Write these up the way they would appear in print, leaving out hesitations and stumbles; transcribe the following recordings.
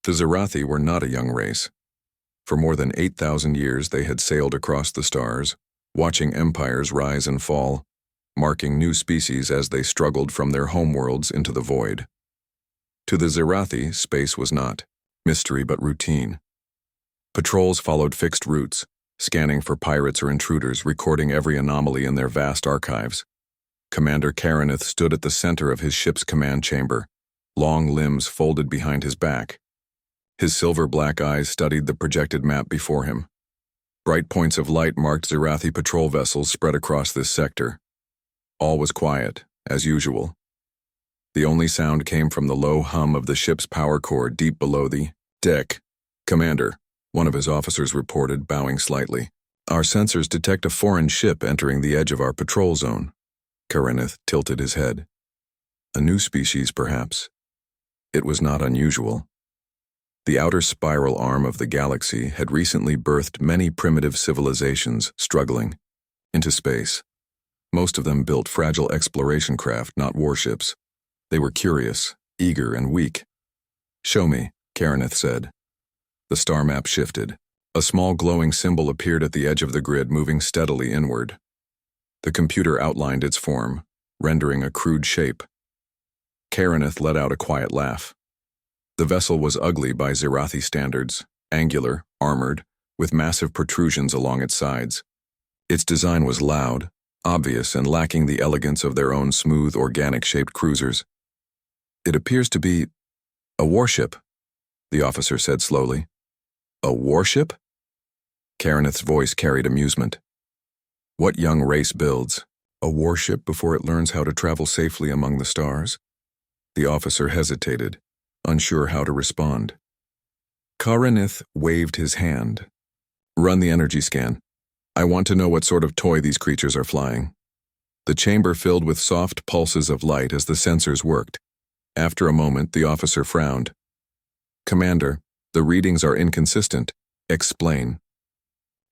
The Zirathi were not a young race. For more than 8,000 years they had sailed across the stars, watching empires rise and fall, marking new species as they struggled from their homeworlds into the void. To the Zirathi, space was not mystery but routine. Patrols followed fixed routes, scanning for pirates or intruders, recording every anomaly in their vast archives. Commander Karanith stood at the center of his ship's command chamber, long limbs folded behind his back. His silver-black eyes studied the projected map before him. Bright points of light marked Zirathi patrol vessels spread across this sector. All was quiet, as usual. The only sound came from the low hum of the ship's power core deep below the deck. "Commander," one of his officers reported, bowing slightly. "Our sensors detect a foreign ship entering the edge of our patrol zone." Karanith tilted his head. A new species, perhaps. It was not unusual. The outer spiral arm of the galaxy had recently birthed many primitive civilizations struggling into space. Most of them built fragile exploration craft, not warships. They were curious, eager, and weak. "Show me," Karanith said. The star map shifted. A small glowing symbol appeared at the edge of the grid, moving steadily inward. The computer outlined its form, rendering a crude shape. Karanith let out a quiet laugh. The vessel was ugly by Zirathi standards, angular, armored, with massive protrusions along its sides. Its design was loud, obvious, and lacking the elegance of their own smooth, organic-shaped cruisers. "It appears to be a warship," the officer said slowly. "A warship?" Karanith's voice carried amusement. "What young race builds a warship before it learns how to travel safely among the stars?" The officer hesitated, unsure how to respond. Karanith waved his hand. "Run the energy scan. I want to know what sort of toy these creatures are flying." The chamber filled with soft pulses of light as the sensors worked. After a moment, the officer frowned. "Commander, the readings are inconsistent. Explain."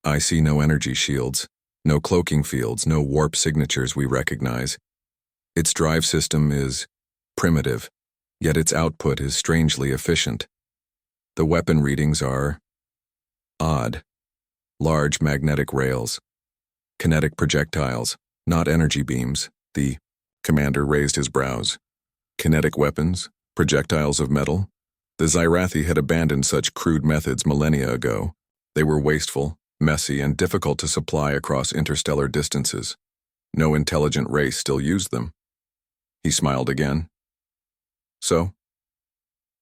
"I see no energy shields, no cloaking fields, no warp signatures we recognize. Its drive system is primitive, yet its output is strangely efficient. The weapon readings are odd. Large magnetic rails, kinetic projectiles, not energy beams." The commander raised his brows. Kinetic weapons, projectiles of metal? The Zirathi had abandoned such crude methods millennia ago. They were wasteful, messy, and difficult to supply across interstellar distances. No intelligent race still used them. He smiled again. "So,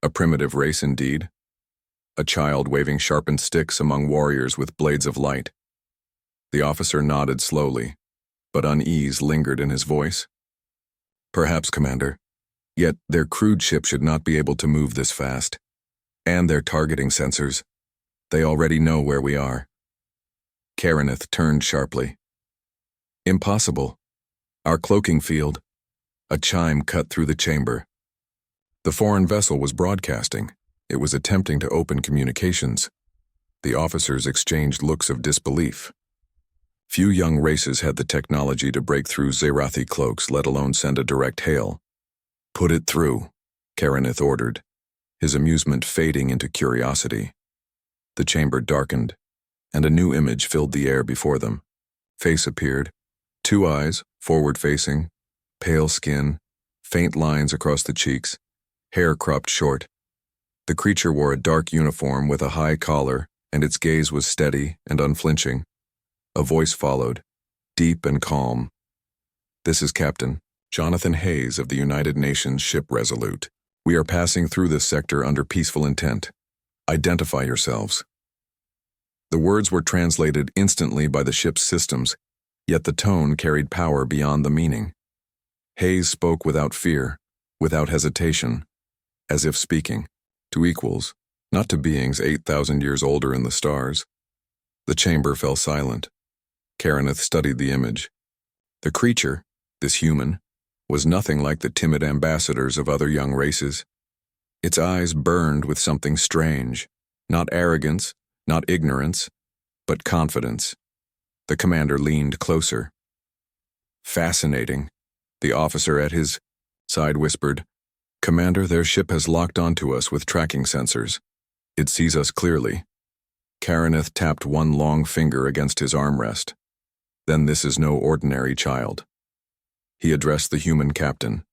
a primitive race indeed. A child waving sharpened sticks among warriors with blades of light." The officer nodded slowly, but unease lingered in his voice. "Perhaps, Commander. Yet their crude ship should not be able to move this fast. And their targeting sensors. They already know where we are." Karanith turned sharply. "Impossible. Our cloaking field." A chime cut through the chamber. The foreign vessel was broadcasting. It was attempting to open communications. The officers exchanged looks of disbelief. Few young races had the technology to break through Zirathi cloaks, let alone send a direct hail. "Put it through," Karanith ordered, his amusement fading into curiosity. The chamber darkened, and a new image filled the air before them. Face appeared. 2 eyes, forward-facing, pale skin, faint lines across the cheeks, hair cropped short. The creature wore a dark uniform with a high collar, and its gaze was steady and unflinching. A voice followed, deep and calm. "This is Captain Jonathan Hayes of the United Nations Ship Resolute. We are passing through this sector under peaceful intent. Identify yourselves." The words were translated instantly by the ship's systems, yet the tone carried power beyond the meaning. Hayes spoke without fear, without hesitation, as if speaking to equals, not to beings 8,000 years older in the stars. The chamber fell silent. Karanith studied the image. The creature, this human, was nothing like the timid ambassadors of other young races. Its eyes burned with something strange, not arrogance, not ignorance, but confidence. The commander leaned closer. "Fascinating," the officer at his side whispered. "Commander, their ship has locked onto us with tracking sensors. It sees us clearly. Karaneth tapped one long finger against his armrest. Then this is no ordinary child. He addressed the human captain,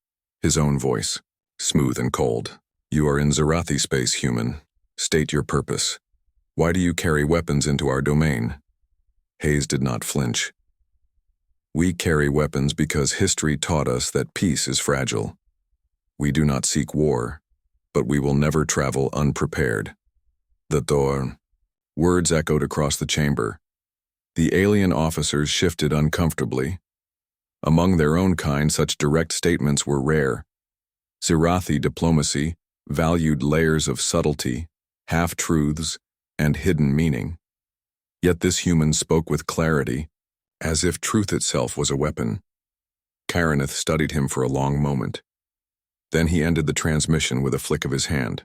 his own voice, smooth and cold. You are in Zirathi space, human. State your purpose. Why do you carry weapons into our domain? Hayes did not flinch. We carry weapons because history taught us that peace is fragile. We do not seek war, but we will never travel unprepared. The door. Words echoed across the chamber. The alien officers shifted uncomfortably. Among their own kind, such direct statements were rare. Zirathi diplomacy valued layers of subtlety, half-truths, and hidden meaning. Yet this human spoke with clarity, as if truth itself was a weapon. Karaneth studied him for a long moment. Then he ended the transmission with a flick of his hand.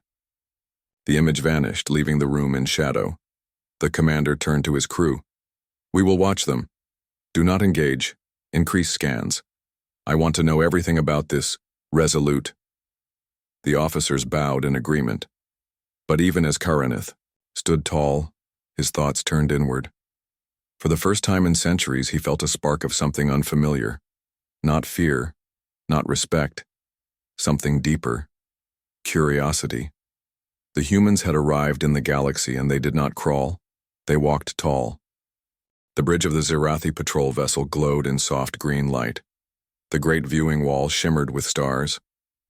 The image vanished, leaving the room in shadow. The commander turned to his crew. We will watch them. Do not engage. Increase scans. I want to know everything about this Resolute. The officers bowed in agreement. But even as Karaneth stood tall, his thoughts turned inward. For the first time in centuries, he felt a spark of something unfamiliar. Not fear, not respect. Something deeper. Curiosity. The humans had arrived in the galaxy and they did not crawl. They walked tall. The bridge of the Zirathi patrol vessel glowed in soft green light. The great viewing wall shimmered with stars,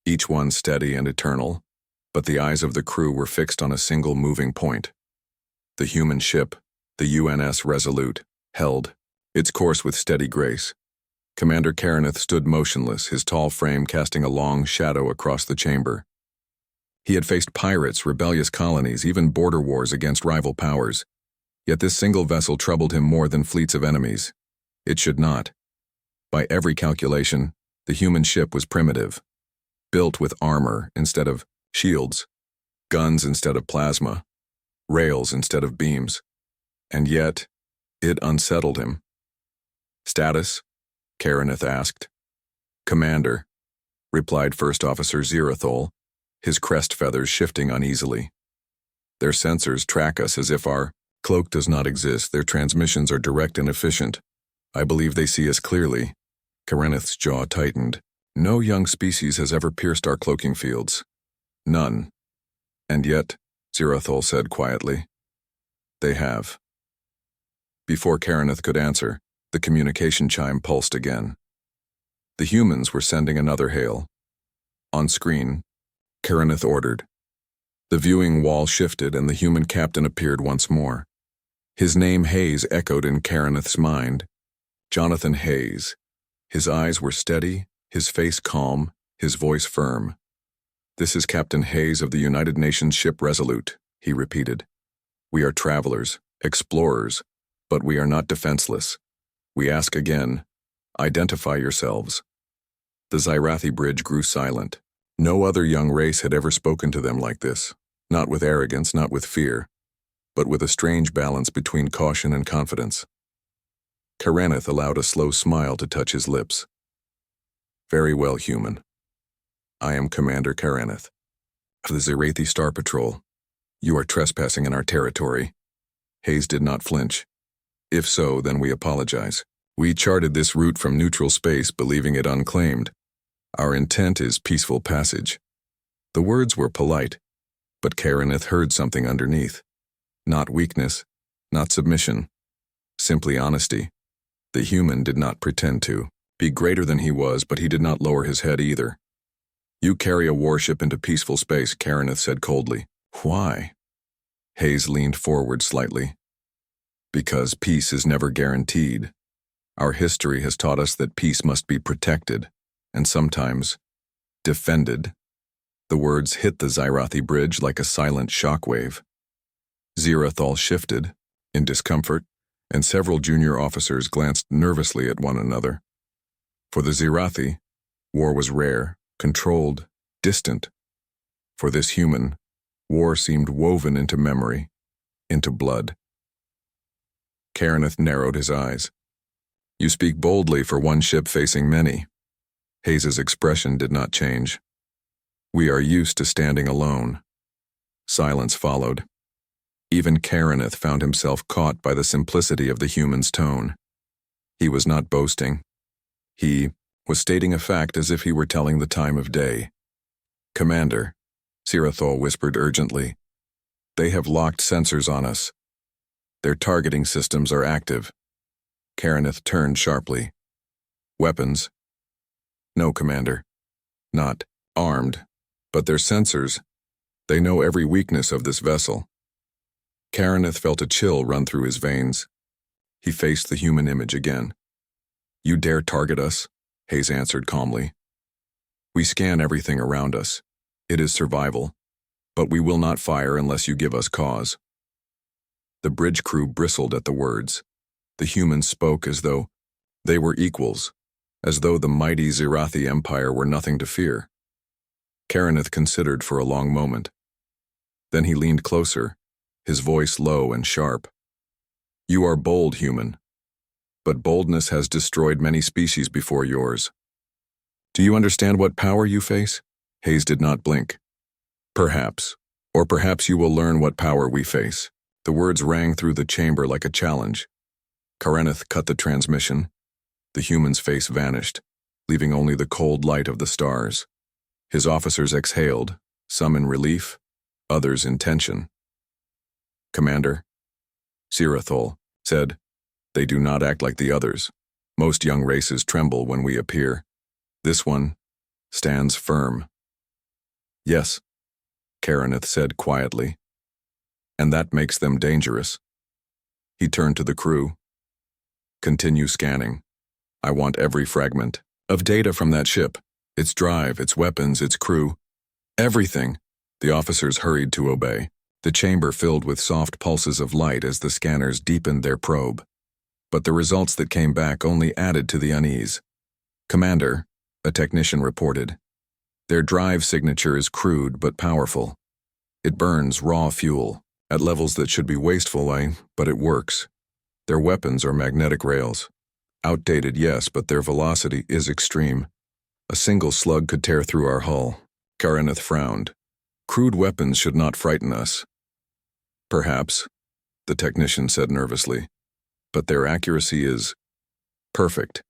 each one steady and eternal, but the eyes of the crew were fixed on a single moving point. The human ship, the UNS Resolute, held its course with steady grace. Commander Karaneth stood motionless, his tall frame casting a long shadow across the chamber. He had faced pirates, rebellious colonies, even border wars against rival powers. Yet this single vessel troubled him more than fleets of enemies. It should not. By every calculation, the human ship was primitive, built with armor instead of shields, guns instead of plasma, rails instead of beams. And yet, it unsettled him. Status? Karaneth asked. Commander, replied First Officer Zirathol, his crest feathers shifting uneasily. Their sensors track us as if our cloak does not exist. Their transmissions are direct and efficient. I believe they see us clearly. Karaneth's jaw tightened. No young species has ever pierced our cloaking fields. None. And yet, Zirathol said quietly, they have. Before Karaneth could answer, the communication chime pulsed again. The humans were sending another hail. On screen, Karaneth ordered. The viewing wall shifted and the human captain appeared once more. His name Hayes echoed in Karaneth's mind. Jonathan Hayes. His eyes were steady, his face calm, his voice firm. This is Captain Hayes of the United Nations ship Resolute, he repeated. We are travelers, explorers, but we are not defenseless. We ask again, identify yourselves. The Zirathi bridge grew silent. No other young race had ever spoken to them like this, not with arrogance, not with fear, but with a strange balance between caution and confidence. Karaneth allowed a slow smile to touch his lips. Very well, human. I am Commander Karaneth of the Zirathi Star Patrol. You are trespassing in our territory. Hayes did not flinch. If so, then we apologize. We charted this route from neutral space, believing it unclaimed. Our intent is peaceful passage. The words were polite, but Karaneth heard something underneath. Not weakness, not submission, simply honesty. The human did not pretend to be greater than he was, but he did not lower his head either. You carry a warship into peaceful space, Karaneth said coldly. Why? Hayes leaned forward slightly. Because peace is never guaranteed. Our history has taught us that peace must be protected, and sometimes defended. The words hit the Zirathi bridge like a silent shockwave. Zirathol shifted, in discomfort, and several junior officers glanced nervously at one another. For the Zirathi, war was rare, controlled, distant. For this human, war seemed woven into memory, into blood. Karaneth narrowed his eyes. You speak boldly for one ship facing many. Hayes's expression did not change. We are used to standing alone. Silence followed. Even Karaneth found himself caught by the simplicity of the human's tone. He was not boasting. He was stating a fact as if he were telling the time of day. "Commander," Sirathol whispered urgently, "they have locked sensors on us. Their targeting systems are active." Karaneth turned sharply. "Weapons?" "No, Commander. Not armed, but their sensors. They know every weakness of this vessel." Karaneth felt a chill run through his veins. He faced the human image again. "You dare target us?" Hayes answered calmly. "We scan everything around us. It is survival. But we will not fire unless you give us cause." The bridge crew bristled at the words. The humans spoke as though they were equals, as though the mighty Zirathi Empire were nothing to fear. Karaneth considered for a long moment. Then he leaned closer, his voice low and sharp. "You are bold, human. But boldness has destroyed many species before yours. Do you understand what power you face?" Hayes did not blink. "Perhaps. Or perhaps you will learn what power we face." The words rang through the chamber like a challenge. Karaneth cut the transmission. The human's face vanished, leaving only the cold light of the stars. His officers exhaled, some in relief, others in tension. "Commander," Sirathol said, "they do not act like the others. Most young races tremble when we appear. This one stands firm." "Yes," Karaneth said quietly. "And that makes them dangerous." He turned to the crew. "Continue scanning. I want every fragment of data from that ship. Its drive, its weapons, its crew. Everything." The officers hurried to obey. The chamber filled with soft pulses of light as the scanners deepened their probe. But the results that came back only added to the unease. "Commander," a technician reported, "their drive signature is crude but powerful. It burns raw fuel, at levels that should be wasteful, but it works. Their weapons are magnetic rails. Outdated, yes, but their velocity is extreme. A single slug could tear through our hull." Karaneth frowned. "Crude weapons should not frighten us." "Perhaps," the technician said nervously, "but their accuracy is perfect.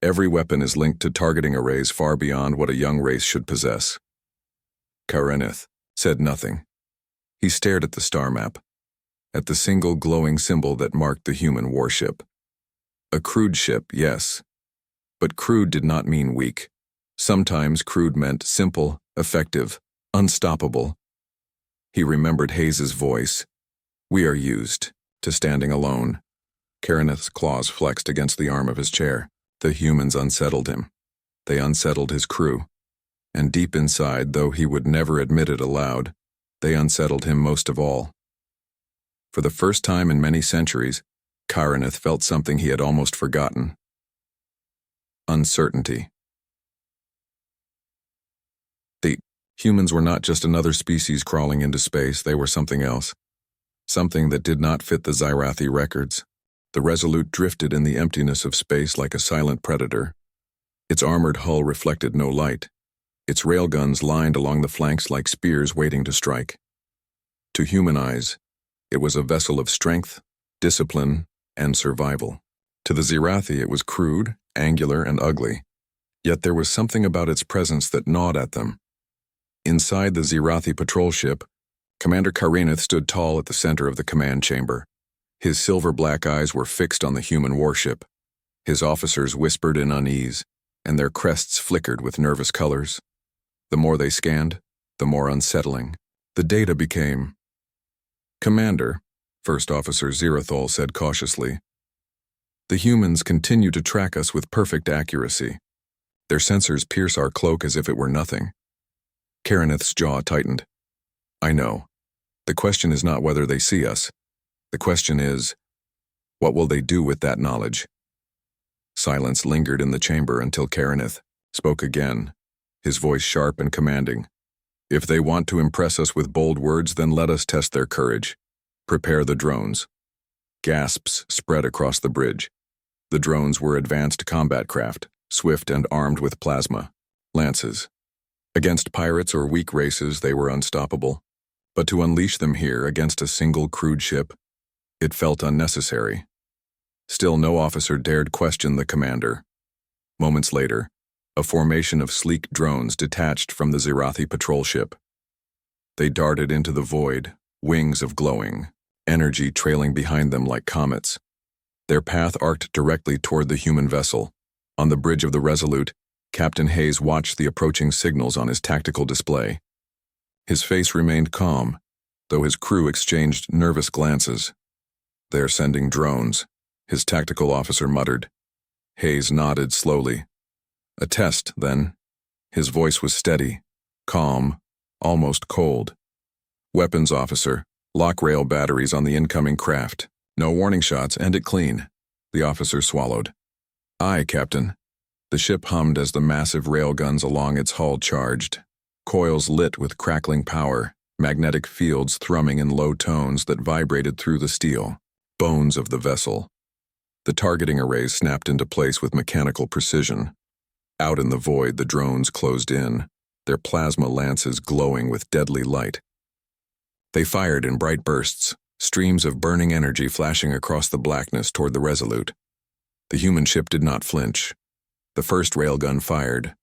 Every weapon is linked to targeting arrays far beyond what a young race should possess." Karaneth said nothing. He stared at the star map, at the single glowing symbol that marked the human warship. A crude ship, yes, but crude did not mean weak. Sometimes crude meant simple, effective, unstoppable. He remembered Hayes's voice. "We are used to standing alone." Karaneth's claws flexed against the arm of his chair. The humans unsettled him. They unsettled his crew. And deep inside, though he would never admit it aloud, they unsettled him most of all. For the first time in many centuries, Karaneth felt something he had almost forgotten. Uncertainty. The humans were not just another species crawling into space, they were something else. Something that did not fit the Zirathi records. The Resolute drifted in the emptiness of space like a silent predator. Its armored hull reflected no light. Its railguns lined along the flanks like spears waiting to strike. To human eyes, it was a vessel of strength, discipline, and survival. To the Zirathi, it was crude, angular, and ugly. Yet there was something about its presence that gnawed at them. Inside the Zirathi patrol ship, Commander Karaneth stood tall at the center of the command chamber. His silver-black eyes were fixed on the human warship. His officers whispered in unease, and their crests flickered with nervous colors. The more they scanned, the more unsettling. The data became... "Commander," First Officer Zirathol said cautiously, "the humans continue to track us with perfect accuracy. Their sensors pierce our cloak as if it were nothing." Karaneth's jaw tightened. "I know. The question is not whether they see us. The question is, what will they do with that knowledge?" Silence lingered in the chamber until Karaneth spoke again, his voice sharp and commanding. "If they want to impress us with bold words, then let us test their courage. Prepare the drones." Gasps spread across the bridge. The drones were advanced combat craft, swift and armed with plasma lances. Against pirates or weak races, they were unstoppable. But to unleash them here against a single crewed ship, it felt unnecessary. Still, no officer dared question the commander. Moments later, a formation of sleek drones detached from the Zirathi patrol ship. They darted into the void, wings of glowing, energy trailing behind them like comets. Their path arced directly toward the human vessel. On the bridge of the Resolute, Captain Hayes watched the approaching signals on his tactical display. His face remained calm, though his crew exchanged nervous glances. "They're sending drones," his tactical officer muttered. Hayes nodded slowly. "A test, then." His voice was steady, calm, almost cold. "Weapons officer, lock rail batteries on the incoming craft. No warning shots, end it clean." The officer swallowed. "Aye, Captain." The ship hummed as the massive railguns along its hull charged. Coils lit with crackling power, magnetic fields thrumming in low tones that vibrated through the steel, bones of the vessel. The targeting arrays snapped into place with mechanical precision. Out in the void, the drones closed in, their plasma lances glowing with deadly light. They fired in bright bursts, streams of burning energy flashing across the blackness toward the Resolute. The human ship did not flinch. The first railgun fired.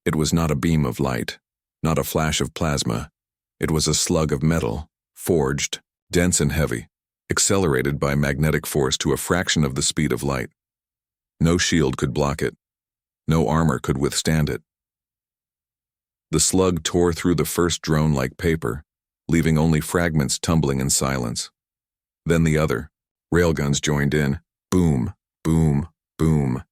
It was not a beam of light, not a flash of plasma. It was a slug of metal, forged, dense and heavy, accelerated by magnetic force to a fraction of the speed of light. No shield could block it. No armor could withstand it. The slug tore through the first drone like paper, leaving only fragments tumbling in silence. Then the other. Railguns joined in. Boom, boom, boom.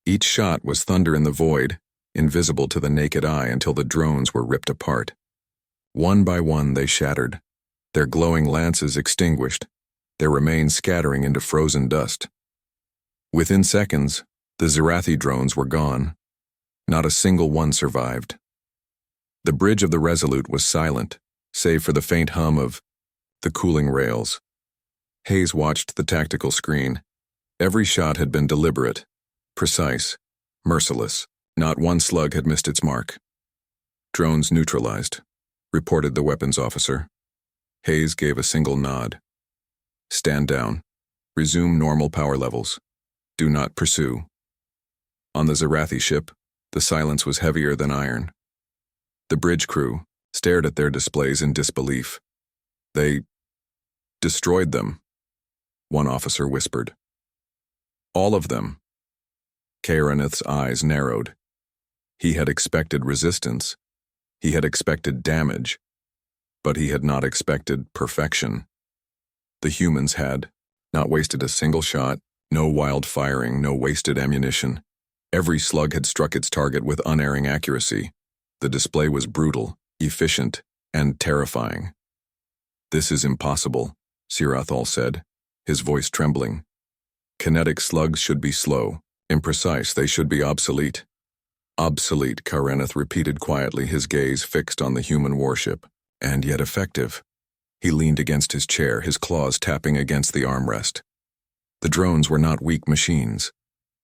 Each shot was thunder in the void, invisible to the naked eye until the drones were ripped apart. One by one they shattered, their glowing lances extinguished, their remains scattering into frozen dust. Within seconds, the Zirathi drones were gone. Not a single one survived. The bridge of the Resolute was silent, save for the faint hum of the cooling rails. Hayes watched the tactical screen. Every shot had been deliberate, precise, merciless. Not one slug had missed its mark. "Drones neutralized," reported the weapons officer. Hayes gave a single nod. "Stand down. Resume normal power levels. Do not pursue." On the Zirathi ship, the silence was heavier than iron. The bridge crew stared at their displays in disbelief. "They destroyed them," one officer whispered. "All of them." Karanith's eyes narrowed. He had expected resistance. He had expected damage. But he had not expected perfection. The humans had not wasted a single shot, no wild firing, no wasted ammunition. Every slug had struck its target with unerring accuracy. The display was brutal, efficient, and terrifying. "This is impossible," Sirathal said, his voice trembling. "Kinetic slugs should be slow, imprecise, they should be obsolete." "Obsolete," Karanith repeated quietly, his gaze fixed on the human warship. "And yet effective." He leaned against his chair, his claws tapping against the armrest. The drones were not weak machines.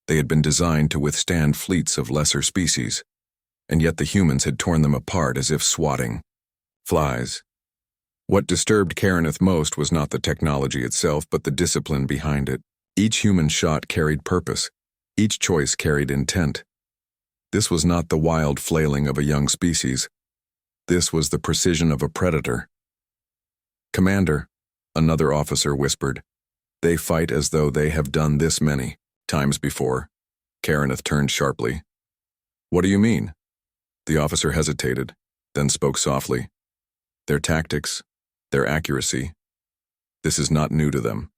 They had been designed to withstand fleets of lesser species, and yet the humans had torn them apart as if swatting flies. What disturbed Karanith most was not the technology itself, but the discipline behind it. Each human shot carried purpose. Each choice carried intent. This was not the wild flailing of a young species. This was the precision of a predator. "Commander," another officer whispered, "they fight as though they have done this many times before." Karanith turned sharply. "What do you mean?" The officer hesitated, then spoke softly. "Their tactics, their accuracy. This is not new to them.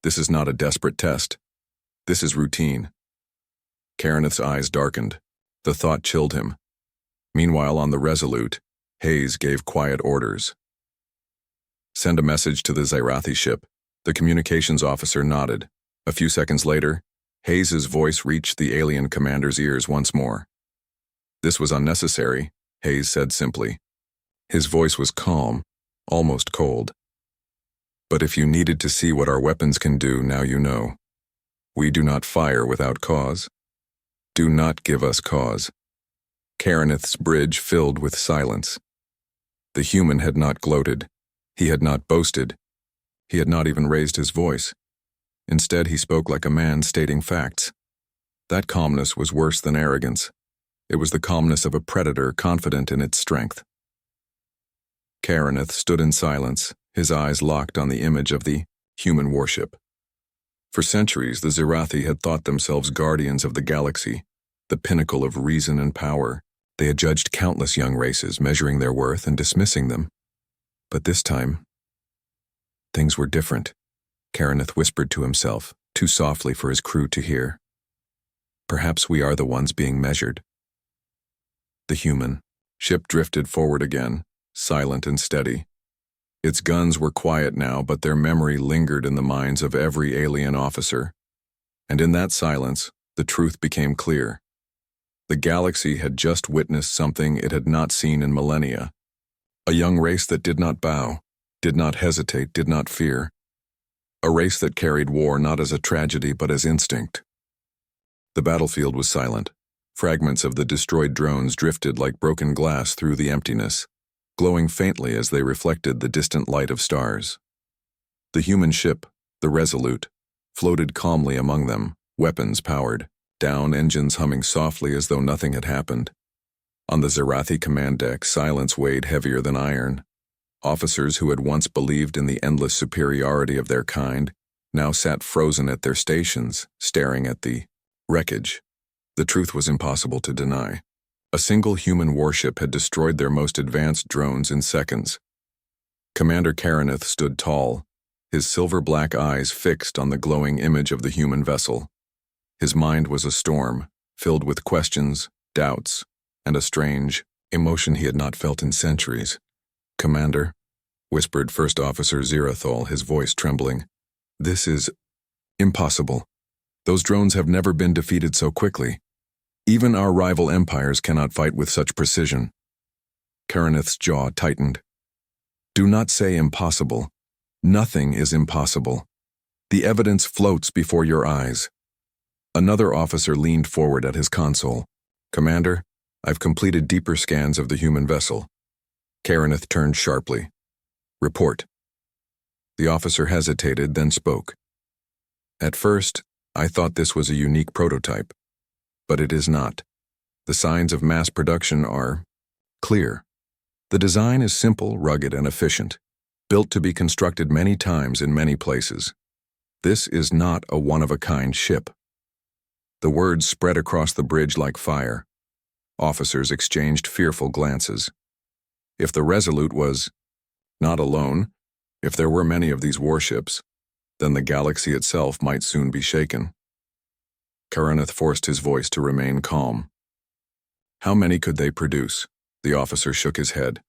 This is not a desperate test. This is routine." Karanith's eyes darkened. The thought chilled him. Meanwhile, on the Resolute, Hayes gave quiet orders. "Send a message to the Zirathi ship." The communications officer nodded. A few seconds later, Hayes's voice reached the alien commander's ears once more. "This was unnecessary," Hayes said simply. His voice was calm, almost cold. "But if you needed to see what our weapons can do, now you know. We do not fire without cause. Do not give us cause." Karanith's bridge filled with silence. The human had not gloated. He had not boasted. He had not even raised his voice. Instead, he spoke like a man stating facts. That calmness was worse than arrogance. It was the calmness of a predator confident in its strength. Karaneth stood in silence, his eyes locked on the image of the human warship. For centuries, the Zirathi had thought themselves guardians of the galaxy, the pinnacle of reason and power. They had judged countless young races, measuring their worth and dismissing them. But this time, things were different. Karaneth whispered to himself, too softly for his crew to hear. Perhaps we are the ones being measured. The human ship drifted forward again, silent and steady. Its guns were quiet now, but their memory lingered in the minds of every alien officer. And in that silence, the truth became clear. The galaxy had just witnessed something it had not seen in millennia. A young race that did not bow, did not hesitate, did not fear. A race that carried war not as a tragedy but as instinct. The battlefield was silent. Fragments of the destroyed drones drifted like broken glass through the emptiness, glowing faintly as they reflected the distant light of stars. The human ship, the Resolute, floated calmly among them, weapons powered, down engines humming softly as though nothing had happened. On the Zirathi command deck, silence weighed heavier than iron. Officers who had once believed in the endless superiority of their kind now sat frozen at their stations, staring at the wreckage. The truth was impossible to deny. A single human warship had destroyed their most advanced drones in seconds. Commander Karaneth stood tall, his silver-black eyes fixed on the glowing image of the human vessel. His mind was a storm, filled with questions, doubts, and a strange emotion he had not felt in centuries. "Commander," whispered First Officer Zirathol, his voice trembling, "this is impossible. Those drones have never been defeated so quickly. Even our rival empires cannot fight with such precision." Karaneth's jaw tightened. "Do not say impossible. Nothing is impossible. The evidence floats before your eyes." Another officer leaned forward at his console. "Commander, I've completed deeper scans of the human vessel." Karaneth turned sharply. "Report." The officer hesitated, then spoke. "At first, I thought this was a unique prototype. But it is not. The signs of mass production are clear. The design is simple, rugged, and efficient, built to be constructed many times in many places. This is not a one-of-a-kind ship." The words spread across the bridge like fire. Officers exchanged fearful glances. If the Resolute was not alone, if there were many of these warships, then the galaxy itself might soon be shaken. Karaneth forced his voice to remain calm. "How many could they produce?" The officer shook his head.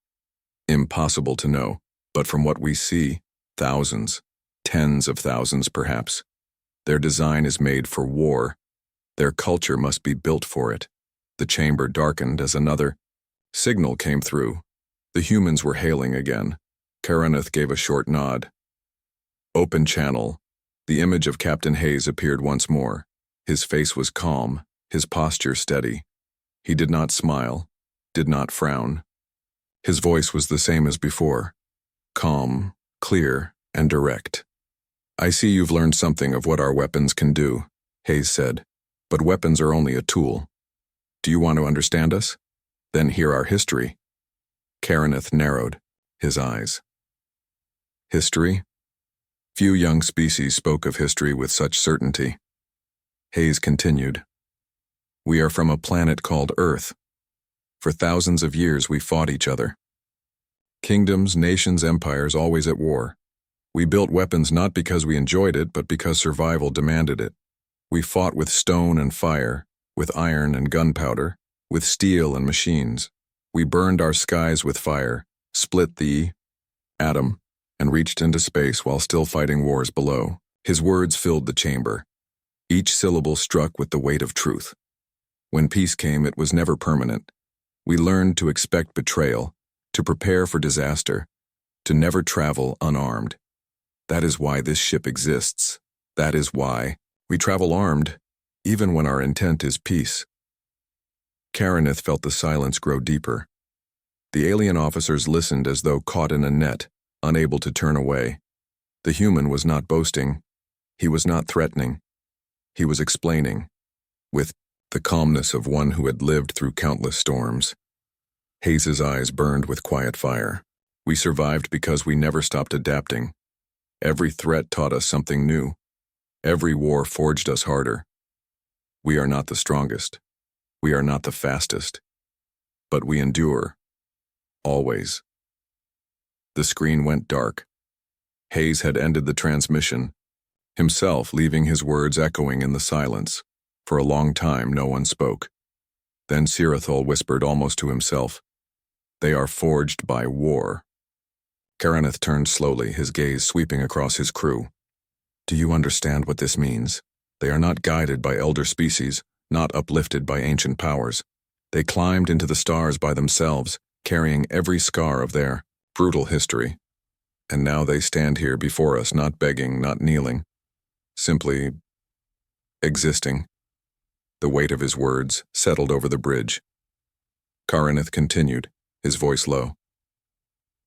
"Impossible to know, but from what we see, thousands, tens of thousands perhaps. Their design is made for war. Their culture must be built for it." The chamber darkened as another signal came through. The humans were hailing again. Karaneth gave a short nod. "Open channel." The image of Captain Hayes appeared once more. His face was calm, his posture steady. He did not smile, did not frown. His voice was the same as before, calm, clear, and direct. "I see you've learned something of what our weapons can do," Hayes said, "but weapons are only a tool. Do you want to understand us? Then hear our history." Karaneth narrowed his eyes. History? Few young species spoke of history with such certainty. Hayes continued, "We are from a planet called Earth. For thousands of years we fought each other. Kingdoms, nations, empires, always at war. We built weapons not because we enjoyed it, but because survival demanded it. We fought with stone and fire, with iron and gunpowder, with steel and machines. We burned our skies with fire, split the atom, and reached into space while still fighting wars below." His words filled the chamber. Each syllable struck with the weight of truth. When peace came, it was never permanent. We learned to expect betrayal, to prepare for disaster, to never travel unarmed. That is why this ship exists. That is why we travel armed, even when our intent is peace. Karaneth felt the silence grow deeper. The alien officers listened as though caught in a net, unable to turn away. The human was not boasting. He was not threatening. He was explaining, with the calmness of one who had lived through countless storms. Hayes's eyes burned with quiet fire. We survived because we never stopped adapting. Every threat taught us something new. Every war forged us harder. We are not the strongest. We are not the fastest. But we endure. Always. The screen went dark. Hayes had ended the transmission, himself leaving his words echoing in the silence. For a long time, no one spoke. Then Sirathol whispered almost to himself, "They are forged by war." Karaneth turned slowly, his gaze sweeping across his crew. "Do you understand what this means? They are not guided by elder species, not uplifted by ancient powers. They climbed into the stars by themselves, carrying every scar of their brutal history. And now they stand here before us, not begging, not kneeling, simply existing." The weight of his words settled over the bridge. Karaneth continued, his voice low.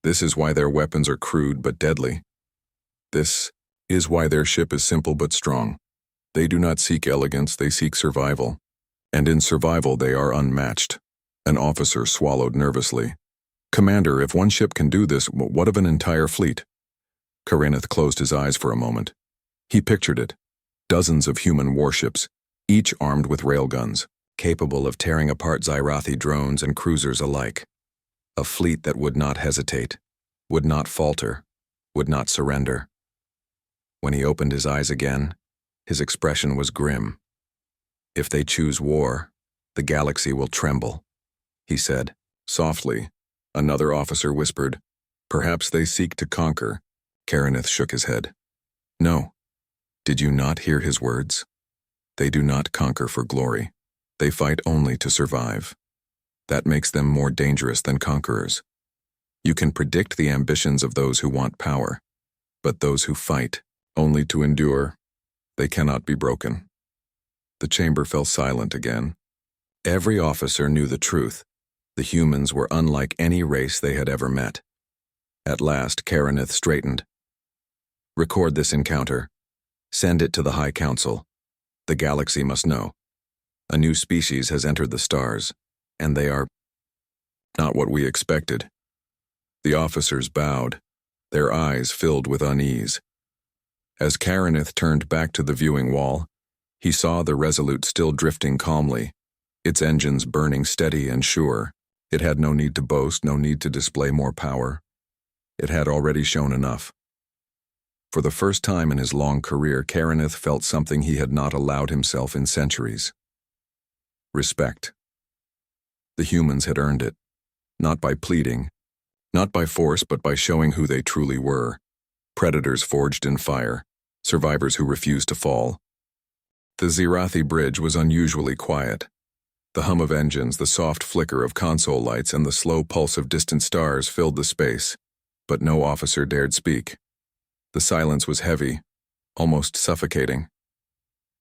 "This is why their weapons are crude but deadly. This is why their ship is simple but strong. They do not seek elegance, they seek survival. And in survival they are unmatched." An officer swallowed nervously. "Commander, if one ship can do this, what of an entire fleet?" Karaneth closed his eyes for a moment. He pictured it. Dozens of human warships, each armed with railguns, capable of tearing apart Xyrathi drones and cruisers alike. A fleet that would not hesitate, would not falter, would not surrender. When he opened his eyes again, his expression was grim. "If they choose war, the galaxy will tremble," he said. Softly, another officer whispered, "Perhaps they seek to conquer." Karaneth shook his head. "No. Did you not hear his words? They do not conquer for glory. They fight only to survive. That makes them more dangerous than conquerors. You can predict the ambitions of those who want power, but those who fight only to endure, they cannot be broken." The chamber fell silent again. Every officer knew the truth. The humans were unlike any race they had ever met. At last, Karaneth straightened. "Record this encounter. Send it to the High Council. The galaxy must know. A new species has entered the stars, and they are not what we expected." The officers bowed, their eyes filled with unease. As Karaneth turned back to the viewing wall, he saw the Resolute still drifting calmly, its engines burning steady and sure. It had no need to boast, no need to display more power. It had already shown enough. For the first time in his long career, Karaneth felt something he had not allowed himself in centuries. Respect. The humans had earned it, not by pleading, not by force, but by showing who they truly were. Predators forged in fire, survivors who refused to fall. The Xyrathi bridge was unusually quiet. The hum of engines, the soft flicker of console lights, and the slow pulse of distant stars filled the space, but no officer dared speak. The silence was heavy, almost suffocating.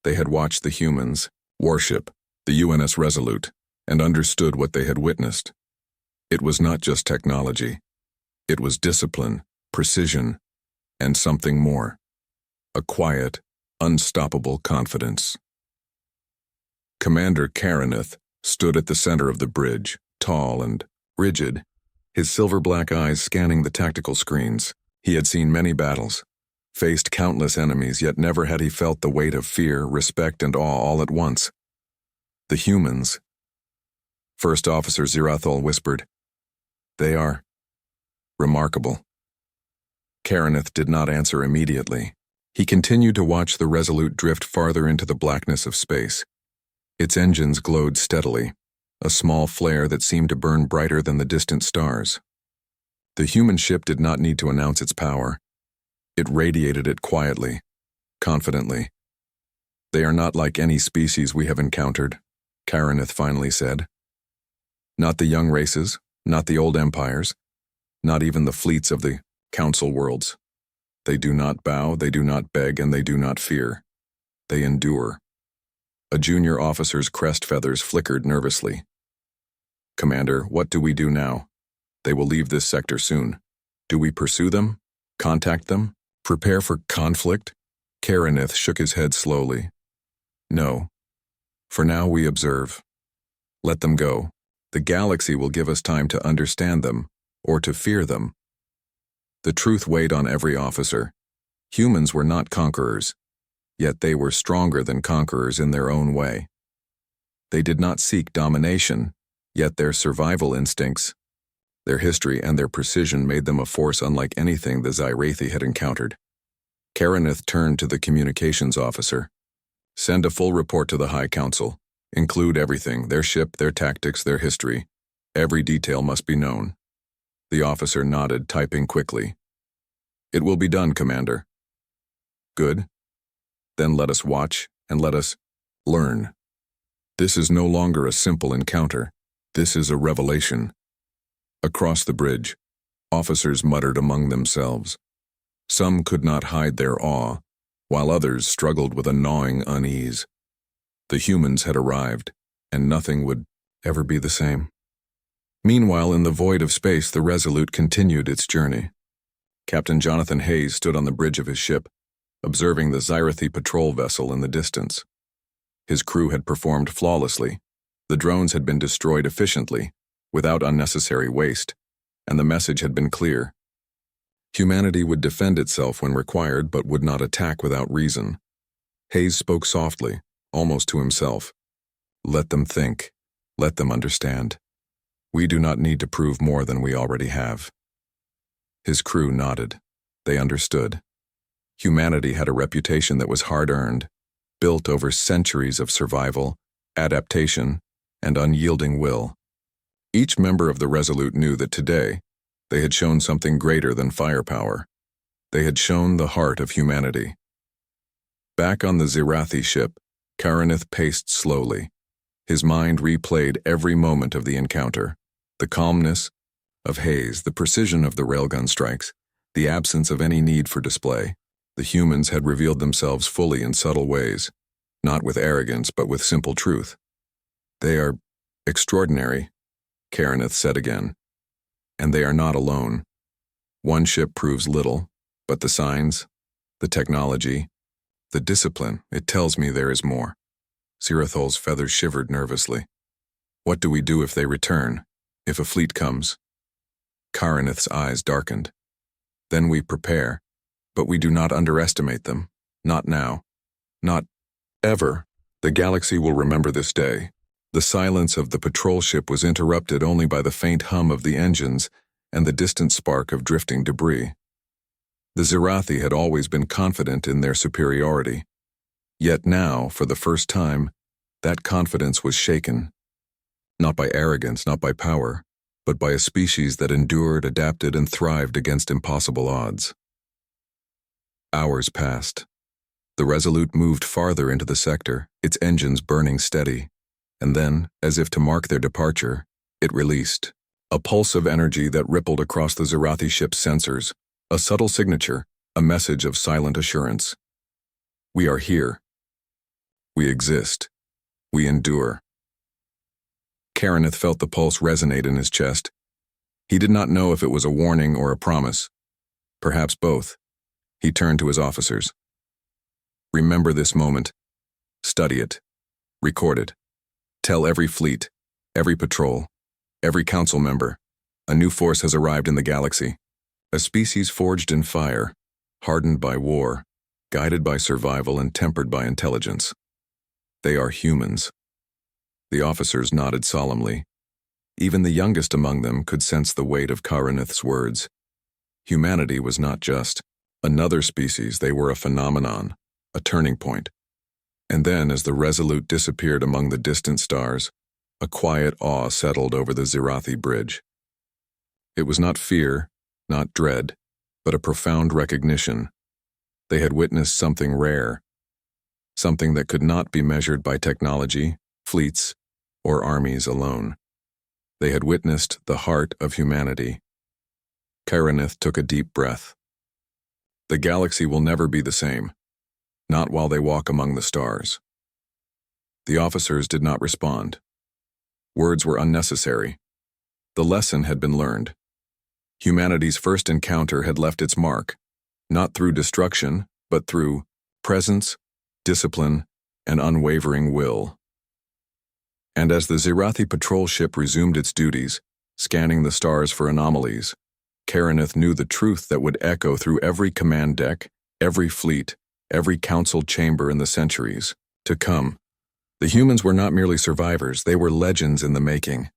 They had watched the humans, Warship, the UNS Resolute, and understood what they had witnessed. It was not just technology. It was discipline, precision, and something more. A quiet, unstoppable confidence. Commander Karaneth stood at the center of the bridge, tall and rigid, his silver-black eyes scanning the tactical screens. He had seen many battles, faced countless enemies, yet never had he felt the weight of fear, respect, and awe all at once. The humans. First Officer Xyrathol whispered, "They are remarkable." Karaneth did not answer immediately. He continued to watch the Resolute drift farther into the blackness of space. Its engines glowed steadily, a small flare that seemed to burn brighter than the distant stars. The human ship did not need to announce its power. It radiated it quietly, confidently. "They are not like any species we have encountered," Karaneth finally said. "Not the young races, not the old empires, not even the fleets of the council worlds. They do not bow, they do not beg, and they do not fear. They endure." A junior officer's crest feathers flickered nervously. "Commander, what do we do now? They will leave this sector soon. Do we pursue them, Contact them? Prepare for conflict? Karanith shook his head slowly. No. For now we observe. Let them go. The galaxy will give us time to understand them, or to fear them. The truth weighed on every officer. Humans were not conquerors, yet they were stronger than conquerors in their own way. They did not seek domination, yet their survival instincts, their history and their precision made them a force unlike anything the Zyrathi had encountered. Karanith turned to the communications officer. Send a full report to the High Council. Include everything, their ship, their tactics, their history. Every detail must be known. The officer nodded, typing quickly. It will be done, Commander. Good. Then let us watch, and let us learn. This is no longer a simple encounter. This is a revelation. Across the bridge, officers muttered among themselves. Some could not hide their awe, while others struggled with a gnawing unease. The humans had arrived, and nothing would ever be the same. Meanwhile, in the void of space, the Resolute continued its journey. Captain Jonathan Hayes stood on the bridge of his ship, observing the Zyrathi patrol vessel in the distance. His crew had performed flawlessly. The drones had been destroyed efficiently, without unnecessary waste, and the message had been clear. Humanity would defend itself when required, but would not attack without reason. Hayes spoke softly, almost to himself. Let them think. Let them understand. We do not need to prove more than we already have. His crew nodded. They understood. Humanity had a reputation that was hard-earned, built over centuries of survival, adaptation, and unyielding will. Each member of the Resolute knew that today, they had shown something greater than firepower. They had shown the heart of humanity. Back on the Zyrathi ship, Karanith paced slowly. His mind replayed every moment of the encounter. The calmness of Hayes, the precision of the railgun strikes, the absence of any need for display. The humans had revealed themselves fully in subtle ways, not with arrogance but with simple truth. They are extraordinary, Karanith said again. And they are not alone. One ship proves little, but the signs, the technology, the discipline, it tells me there is more. Sirathol's feathers shivered nervously. What do we do if they return? If a fleet comes? Karanith's eyes darkened. Then we prepare, but we do not underestimate them. Not now. Not ever. The galaxy will remember this day. The silence of the patrol ship was interrupted only by the faint hum of the engines and the distant spark of drifting debris. The Zyrathi had always been confident in their superiority. Yet now, for the first time, that confidence was shaken. Not by arrogance, not by power, but by a species that endured, adapted, and thrived against impossible odds. Hours passed. The Resolute moved farther into the sector, its engines burning steady. And then, as if to mark their departure, it released. A pulse of energy that rippled across the Zyrathi ship's sensors. A subtle signature, a message of silent assurance. We are here. We exist. We endure. Karanith felt the pulse resonate in his chest. He did not know if it was a warning or a promise. Perhaps both. He turned to his officers. Remember this moment. Study it. Record it. Tell every fleet, every patrol, every council member, a new force has arrived in the galaxy. A species forged in fire, hardened by war, guided by survival and tempered by intelligence. They are humans. The officers nodded solemnly. Even the youngest among them could sense the weight of Karanith's words. Humanity was not just another species, they were a phenomenon, a turning point. And then, as the Resolute disappeared among the distant stars, a quiet awe settled over the Zyrathi bridge. It was not fear, not dread, but a profound recognition. They had witnessed something rare, something that could not be measured by technology, fleets, or armies alone. They had witnessed the heart of humanity. Karanith took a deep breath. The galaxy will never be the same. Not while they walk among the stars. The officers did not respond. Words were unnecessary. The lesson had been learned. Humanity's first encounter had left its mark, not through destruction, but through presence, discipline, and unwavering will. And as the Zirathi patrol ship resumed its duties, scanning the stars for anomalies, Karaneth knew the truth that would echo through every command deck, every fleet, every council chamber in the centuries to come. The humans were not merely survivors, they were legends in the making.